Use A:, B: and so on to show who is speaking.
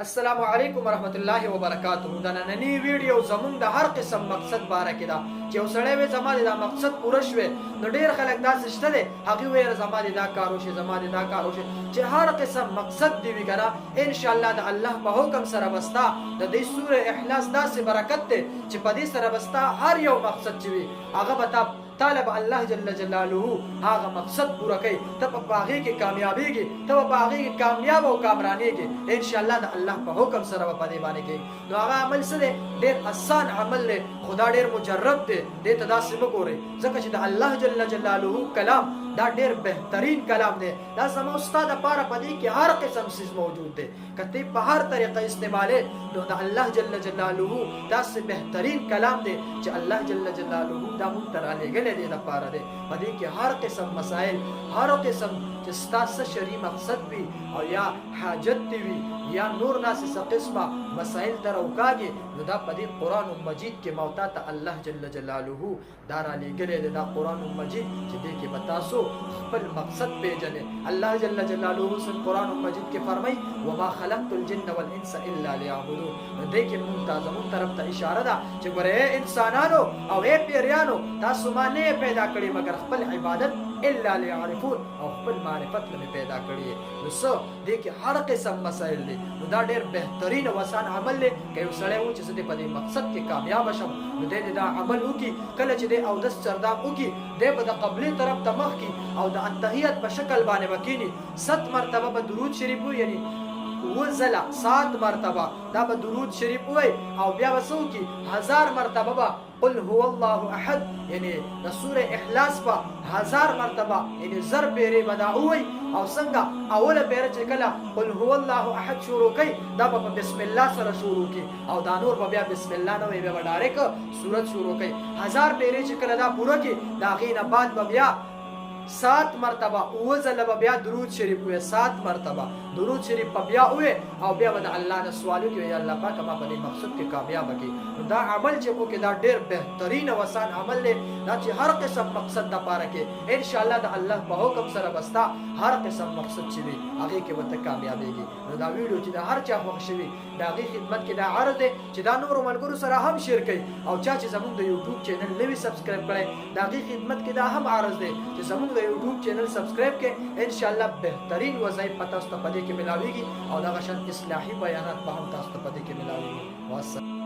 A: السلام علیکم ورحمت الله وبرکاتہ. د نننی ویډیو زمونږ د هر قسم مقصد باره کې دا چې یو سړی وي زما د مقصد پوره شوی نو ډېر خلک داسې شته دی هغې ویل زما د دا کار وشي زما د دا کار وشي چې هر قسم مقصد دې وي که نه انشاءالله د الله په حکم سره به ستا د دې سوره اخلاص داسې برکت دی چې په دې سره به ستا هر یو مقصد چې وي هغه به طالب الله جل جلاله هغه مقصد پورا کوي ته په هغې کې کامیابېږي ته به په هغې کې کامیاب او کامرانېږي انشاءالله د الله په حکم سره به په دې باندې کوي. نو هغه عمل څه دی؟ ډېر اسان عمل دی خو دا ډېر مجرب دی. دې ته داسې مه ګورئ ځکه چې د الله جل جلاله کلام دا ډېر بهترین کلام دی. دا زما ستا دپاره په دې کې هر قسم څیز موجود دی که ته په هر طریقه استعمالې نو د الله جل جلاله داسې بهترین کلام دی چې الله جل جلاله دا مونږ ته رالیږلی دی دپاره دی. په دې کې هر قسم مسائل هر قسم چې ستا څه شرعي مقصد وي او یا حاجت دې وي یا نور داسې څه قسمه مسائل در وکاږي نو دا په دې قرآن مجید کې موتا ته الله جل جلاله دا رالیږلی دی. دا قرآن مجید چې دې کې به تاسو خپل مقصد پیژنې. الله جل جلاله قرآن مجید کې فرمایي وما خلقت الجن والانس الا ليعبدون. نو دې کې مونږ ته زمونږ طرف ته اشاره ده چې ګورئ انسانانو او پیریانو تاسو ما نه پیدا کړي مګر خپل عبادت الا ليعرفون او خپل معرفت لمې پیدا کړي. نو څه دې کې هر قسم مسائل دي نو دا ډېر بهترین او آسان عمل دی که یو سړی و چې زه دې په دې مقصد کې کامیاب شم نو دی دا عمل وکړي. کله چې دی اودس چردام وکړي دی به د قبلې طرف ته مخ کړي او د اتحیت په شکل باندې به کښېني 7 مرتبه به درود شریف ووایي یعنی 7 مرتبه دا به درود شریف ووایي او بیا به څه وکړي 1000 مرتبه به قل هو الله احد یعنی د سوره اخلاص په 1000 مرتبه یعنی 1000 پیرې به دا ووایي او څنګه اوله پیره چې کله قل هو الله احد شروع کوي دا به په بسم الله سره شروع کړي او دا نور به بیا بسم الله نه وایي بیا به ډایرکټ سورت شروع کوي. 1000 پیرې چې کله دا پوره کړي د هغې نه بعد به بیا 7 مرتبه اوه ځله به بیا درود شریف ووایي 7 مرتبه درود شریف په بیا ووایي او بیا به د الله نه سوال وکړي یا الله پاکه ما په دې مقصد کې کامیابه کړي. نو دا عمل چې وکړي دا ډېر بهترین او آسان عمل دی دا چې هر قسم مقصد دپاره کې انشاءالله د الله په حکم سره به ستا هر قسم مقصد چې وي هغې کې به ته کامیابېږي. نو دا ویډیو چې د هر چا خوښ شوي د هغې خدمت کې دا عرض دی چې دا نورو ملګرو سره هم شیر کوي او چا چې زمونږ د یوټیوب چینل نه وي سبسکرایب کړی د هغې خدمت کې دا هم عرض دی چې زمونږ د یوټیوب چینل سبسکرایب کړئ انشاءالله بهترین وظایف په تاسو ته په دې کې ملاویږي او دغه شان اصلاحي بیانات به هم تاسو ته په دې کې ملاویږي. والسلام.